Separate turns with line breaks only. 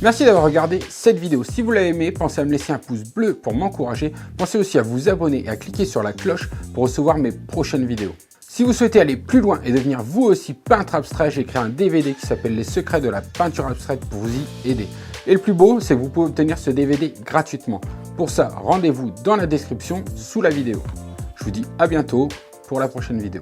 Merci d'avoir regardé cette vidéo. Si vous l'avez aimé, pensez à me laisser un pouce bleu pour m'encourager. Pensez aussi à vous abonner et à cliquer sur la cloche pour recevoir mes prochaines vidéos. Si vous souhaitez aller plus loin et devenir vous aussi peintre abstrait, j'ai créé un DVD qui s'appelle Les secrets de la peinture abstraite pour vous y aider. Et le plus beau, c'est que vous pouvez obtenir ce DVD gratuitement. Pour ça, rendez-vous dans la description sous la vidéo. Je vous dis à bientôt pour la prochaine vidéo.